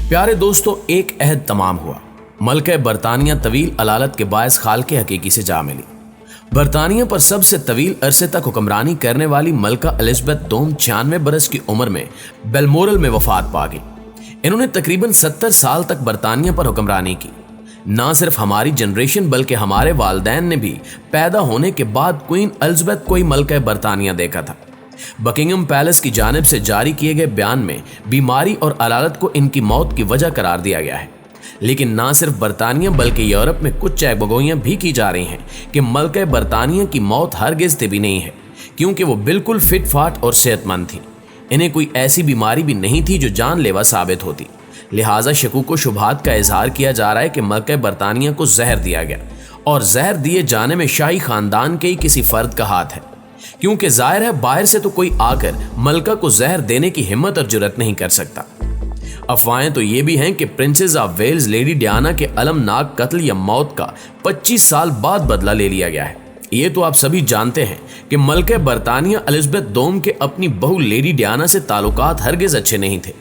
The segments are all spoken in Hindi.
प्यारे दोस्तों, एक अहद तमाम हुआ। मलका बरतानिया तवील अलालत के बायस खाल के हकीकी से जा मिली। बरतानिया पर सबसे तवील अरसे तक हुक्मरानी करने वाली मलका एलिज़ाबेथ दोम 96 बरस की उम्र में बेलमोरल में वफात पा गई। इन्होंने तकरीबन 70 साल तक बरतानिया पर हुक्मरानी की। ना सिर्फ हमारी जनरेशन बल्कि हमारे वालदैन ने भी पैदा होने के बाद क्वीन एलिज़ाबेथ को ही मलका बरतानिया देखा था। बकिंगम पैलेस की जानिब से जारी किए गए बयान में बीमारी और अलालत को इनकी मौत की वजह करार दिया गया है। लेकिन ना सिर्फ बरतानिया बल्कि यूरोप में कुछ चहबगोइयां भी की जा रही हैं कि मलका बरतानिया की मौत हरगिज़ तिबी नहीं है, क्योंकि वो बिल्कुल फिट फाट और सेहतमंद थी। इन्हें कोई ऐसी बीमारी भी नहीं थी जो जानलेवा साबित होती। लिहाजा शकूक व शुबहात का इजहार किया जा रहा है कि मलका बरतानिया को जहर दिया गया और जहर दिए जाने में शाही खानदान के ही किसी फर्द का हाथ है, क्योंकि जाहिर है बाहर से तो कोई आकर मलका को जहर देने की हिम्मत और जुर्रत नहीं कर सकता। अफवाहें तो ये भी हैं कि princess of Wales lady Diana के अलमनाक कत्ल या मौत का 25 साल बाद बदला ले लिया गया है। ये तो आप सभी जानते हैं कि मलका बरतानिया एलिज़ाबेथ दोम के अपनी बहू लेडी डियाना से ताल्लुकात हरगिज़ अच्छे नहीं थे।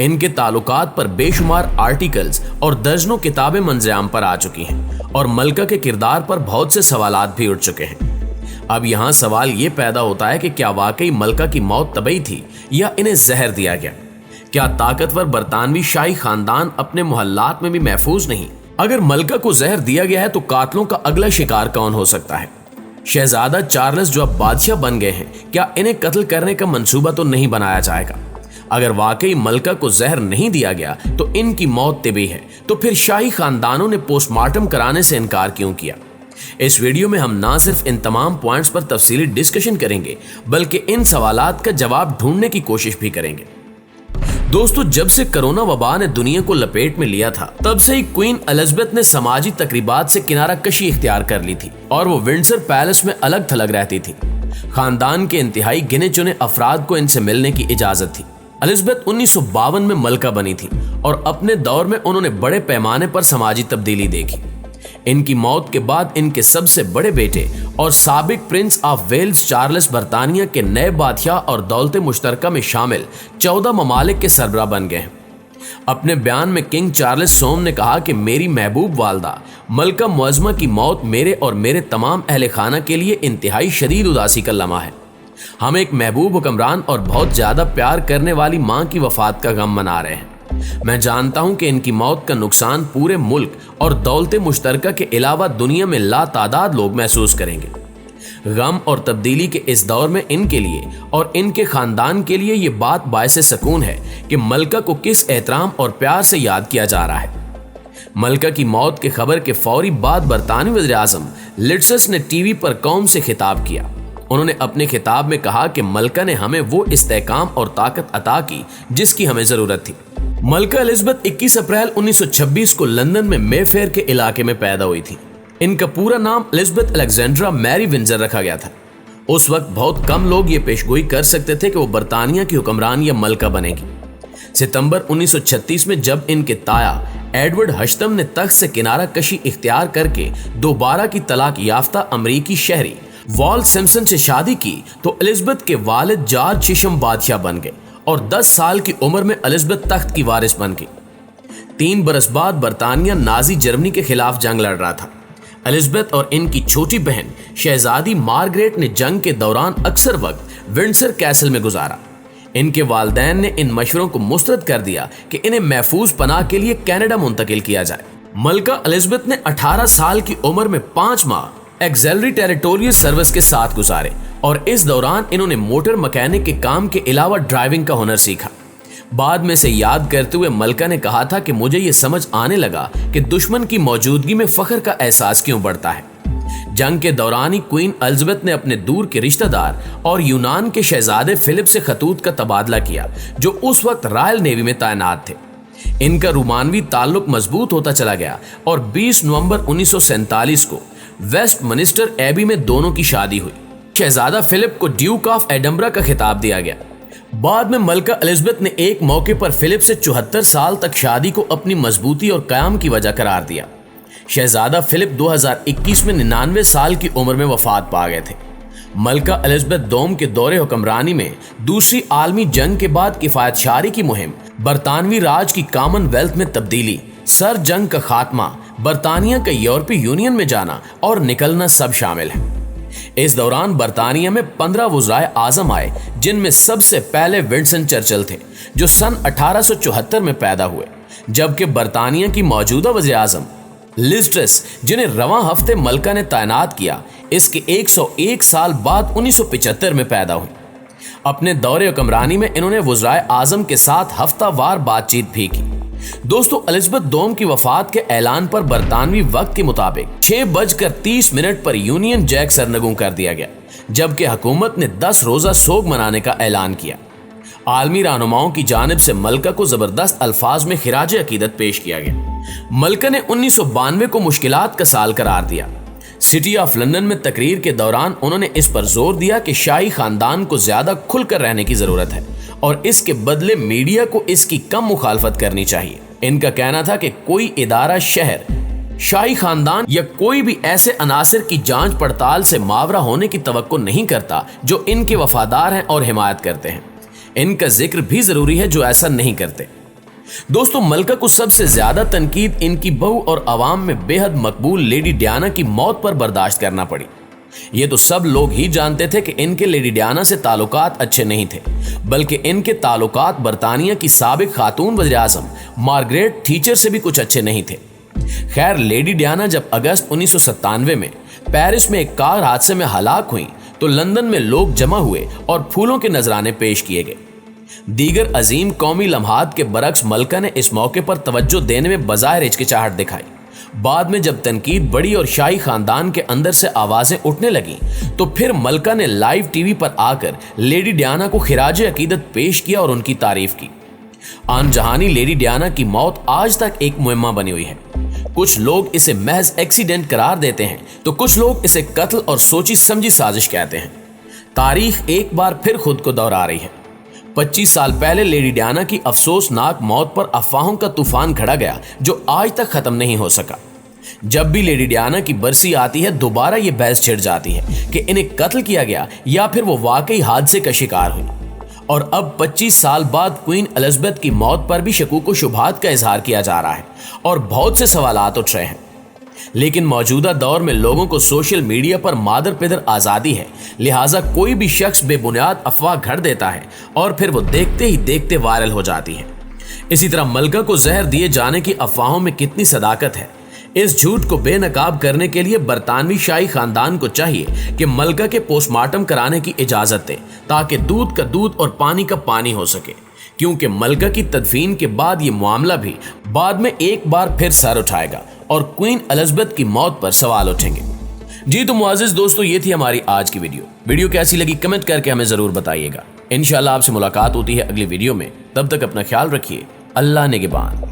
इनके ताल्लुकात पर बेशुमार आर्टिकल्स और दर्जनों किताबें मंजराम पर आ चुकी हैं और मलका के किरदार पर बहुत से सवालात भी उठ चुके हैं। अब यहाँ सवाल ये पैदा होता है कि क्या वाकई मलका की मौत तबई थी या इन्हें जहर दिया गया? क्या ताकतवर बरतानवी शाही खानदान अपने मोहल्लात में भी महफूज नहीं? अगर मलका को जहर दिया गया है तो कातलों का अगला शिकार कौन हो सकता है? शहजादा चार्ल्स जो अब बादशाह बन गए हैं, क्या इन्हें कत्ल करने का मंसूबा तो नहीं बनाया जाएगा? अगर वाकई मलका को जहर नहीं दिया गया तो इनकी मौत तिबी है, तो फिर शाही खानदानों ने पोस्टमार्टम कराने से इनकार क्यों किया? इस वीडियो में हम ना सिर्फ इन तमाम पॉइंट्स पर तफसीली डिस्कशन करेंगे बल्कि इन सवालात का जवाब ढूंढने की कोशिश भी करेंगे। दोस्तों, जब से कोरोना वबा ने दुनिया को लपेट में लिया था, तब से ही क्वीन एलिज़ाबेथ ने समाजी तकरीबात से किनारा कशी इख्तियार कर ली थी और वो विंडसर पैलेस में अलग थलग रहती थी। खानदान के इंतहाई गिने चुने अफराद को इनसे मिलने की इजाजत थी। एलिज़ाबेथ 1952 में मलका बनी थी और अपने दौर में उन्होंने बड़े पैमाने पर समाजी तब्दीली देखी। इनकी मौत के बाद इनके सबसे बड़े बेटे और साबिक प्रिंस ऑफ वेल्स चार्ल्स बरतानिया के नए बादशाह और दौलत मुश्तरका में शामिल 14 ममालिक के सरबराह बन गए हैं। अपने बयान में किंग चार्ल्स सोम ने कहा कि मेरी महबूब वालदा मलका मुअज़्ज़मा की मौत मेरे और मेरे तमाम अहले खाना के लिए इंतहाई शदीद उदासी का लम्हा है। हम एक महबूब हुक्मरान और बहुत ज्यादा प्यार करने वाली मां की वफात का गम मना रहे हैं। मैं जानता हूं कि इनकी मौत का नुकसान पूरे मुल्क और दौलत मुश्तरका के अलावा दुनिया में लातादाद लोग महसूस करेंगे। गम और तब्दीली के इस दौर में इनके लिए और इनके खानदान के लिए ये बात बायसे सकून है कि मलका को किस एहतराम और प्यार से याद किया जा रहा है। मलका की मौत के खबर के फौरी बाद बरतानवी वज़ीर-ए-आज़म लिट्ज़स ने टीवी पर कौम से खिताब किया। उन्होंने अपने खिताब में कहा कि मलका ने हमें वो इस्तेकाम और ताकत अता की जिसकी हमें जरूरत थी। मलका एलिज़ाबेथ 21 अप्रैल 1926 को लंदन में मेफेयर के इलाके में पैदा हुई थी। इनका पूरा नाम एलिज़ाबेथ अलेक्जेंड्रा मैरी विंडसर रखा गया था। उस वक्त बहुत कम लोग ये पेशगोई कर सकते थे कि वो बरतानिया की हुक्मरान या मलका बनेगी। सितंबर 1936 में जब इनके ताया एडवर्ड हश्तम ने तख्त से किनारा कशी इख्तियार करके दोबारा की तलाक याफ्ता अमरीकी शहरी वॉल सिम्पसन से शादी की तो एलिज़ाबेथ के वालिद जॉर्ज शिशम बादशाह बन गए और 10 साल की उम्र में एलिज़ाबेथ तख्त की वारिस बन गई। 3 बरस बाद बरतानिया नाजी जर्मनी के खिलाफ जंग लड़ रहा था। एलिज़ाबेथ और इनकी छोटी बहन शहजादी मार्गरेट ने जंग के दौरान अक्सर वक्त विंडसर कैसल में गुजारा। इनके वालदैन ने इन मशवरों को मुस्तरद कर दिया कि इन्हें महफूज पनाह के लिए कनाडा मुंतकिल किया जाए। मलका एलिज़ाबेथ ने 18 साल की उम्र में 5 माह एक्सेलरी टेरिटोरियल सर्विस के साथ गुजारे और इस दौरान इन्होंने मोटर मैकेनिक के काम के अलावा ड्राइविंग का हुनर सीखा। बाद में से याद करते हुए मलका ने कहा था कि मुझे ये समझ आने लगा कि दुश्मन की मौजूदगी में फख्र का एहसास क्यों बढ़ता है। जंग के दौरान ही क्वीन एलिज़ाबेथ ने अपने दूर के रिश्तेदार और यूनान के शहजादे फिलिप से खतूत का तबादला किया, जो उस वक्त रॉयल नेवी में तैनात थे। इनका रोमानवी ताल्लुक मजबूत होता चला गया और 20 नवंबर 1947 को वेस्टमिनिस्टर एबी में दोनों की शादी हुई। शहजादा फिलिप को ड्यूक ऑफ एडनबरा का खिताब दिया गया। बाद में मलका एलिज़ाबेथ ने एक मौके पर फिलिप से 74 साल तक शादी को अपनी मजबूती और कयाम की वजह करार दिया। शहजादा फिलिप 2021 में 99 साल की उम्र में वफात पा गए थे। मलका एलिजाबेथ दोम के दौरे हुक्मरानी में दूसरी आलमी जंग के बाद किफायतशारी की मुहिम, बरतानवी राज की कॉमनवेल्थ में तब्दीली, सर जंग का खात्मा, बरतानिया का यूरोपीय यूनियन में जाना और निकलना सब शामिल है। इस दौरान बरतानिया में 15 वज़राए आज़म आए, जिनमें सबसे पहले विंस्टन चर्चिल थे जो सन 1874 में पैदा हुए, जबकि बरतानिया की मौजूदा वज़ीर आज़म लिज ट्रस, जिन्हें रवां हफ्ते मलका ने तैनात किया, इसके 101 साल बाद 1975 में पैदा हुई। अपने दौरे हुक्मरानी में इन्होंने वज़राए आज़म के साथ हफ्तावार बातचीत भी की। दोस्तों, एलिजाबेथ दोम की वफात के ऐलान पर बरतानवी वक्त के मुताबिक 6:30 पर यूनियन जैक सरनगू कर दिया गया, जबकि हुकूमत ने 10 रोजा सोग मनाने का ऐलान किया। आलमी रहनुमाओं की जानिब से मलका को जबरदस्त अल्फाज में खिराज अकीदत पेश किया गया। मलका ने 1992 को मुश्किलात का साल करार दिया। सिटी ऑफ लंदन में तकरीर के दौरान उन्होंने इस पर जोर दिया कि शाही खानदान को ज्यादा खुलकर रहने की जरूरत है और इसके बदले मीडिया को इसकी कम मुखालफत करनी चाहिए। इनका कहना था कि कोई इदारा, शहर, शाही खानदान या कोई भी ऐसे अनासर की जांच पड़ताल से मावरा होने की तवक्को नहीं करता जो इनके वफादार हैं और हिमायत करते हैं। इनका जिक्र भी जरूरी है जो ऐसा नहीं करते। दोस्तों, मलका को सबसे ज्यादा तनकीद इनकी बहू और आवाम में बेहद मकबूल लेडी डियाना की मौत पर बर्दाश्त करना पड़ी। ये तो सब लोग ही जानते थे कि इनके लेडी डियाना से ताल्लुकात अच्छे नहीं थे, बल्कि इनके ताल्लुकात बरतानिया की साबिक खातून वज़ीर आज़म मार्गरेट थीचर से भी कुछ अच्छे नहीं थे। खैर, लेडी डियाना जब अगस्त 1997 में पेरिस में एक कार हादसे में हलाक हुई तो लंदन में लोग जमा हुए और फूलों के नजराने पेश किए गए। दीगर अजीम कौमी लम्हात के बरक्स मलका ने इस मौके पर तवज्जो देने में बज़ाहिर हिचकिचाहट दिखाई। बाद में जब तनकीद बढ़ी और शाही खानदान के अंदर से आवाजें उठने लगी तो फिर मलका ने लाइव टीवी पर आकर लेडी डियाना को खिराज अकीदत पेश किया और उनकी तारीफ की। आनजहानी लेडी डियाना की मौत आज तक एक मुहिम्मा बनी हुई है। कुछ लोग इसे महज एक्सीडेंट करार देते हैं तो कुछ लोग इसे कत्ल और सोची समझी साजिश कहते हैं। तारीख एक बार फिर खुद को दोहरा रही है। 25 साल पहले लेडी डियाना की अफसोसनाक मौत पर अफवाहों का तूफान खड़ा गया जो आज तक खत्म नहीं हो सका। जब भी लेडी डियाना की बरसी आती है दोबारा ये बहस छिड़ जाती है कि इन्हें कत्ल किया गया या फिर वो वाकई हादसे का शिकार हुई। और अब 25 साल बाद क्वीन एलिजाबेथ की मौत पर भी शकूक व शुबहात का इजहार किया जा रहा है और बहुत से सवालात उठ रहे हैं। लेकिन मौजूदा दौर में लोगों को सोशल मीडिया पर मादर पिदर आज़ादी है, लिहाजा कोई भी शख्स बेबुनियाद अफवाह घर देता है और फिर वो देखते ही देखते वायरल हो जाती है। इसी तरह मलका को जहर दिए जाने की अफवाहों में कितनी सदाकत है। इस झूठ को बेनकाब करने के लिए बरतानवी शाही खानदान को चाहिए कि मलका के पोस्टमार्टम कराने की इजाजत दे ताकि दूध का दूध और पानी का पानी हो सके, क्योंकि मलका की तदफीन के बाद ये मामला भी बाद में एक बार फिर सर उठाएगा और क्वीन एलिजाबेथ की मौत पर सवाल उठेंगे। जी तो मुआज़िज़ दोस्तों, ये थी हमारी आज की वीडियो कैसी लगी कमेंट करके हमें जरूर बताइएगा। इंशाल्लाह आपसे मुलाकात होती है अगली वीडियो में। तब तक अपना ख्याल रखिए। अल्लाह निगहबान।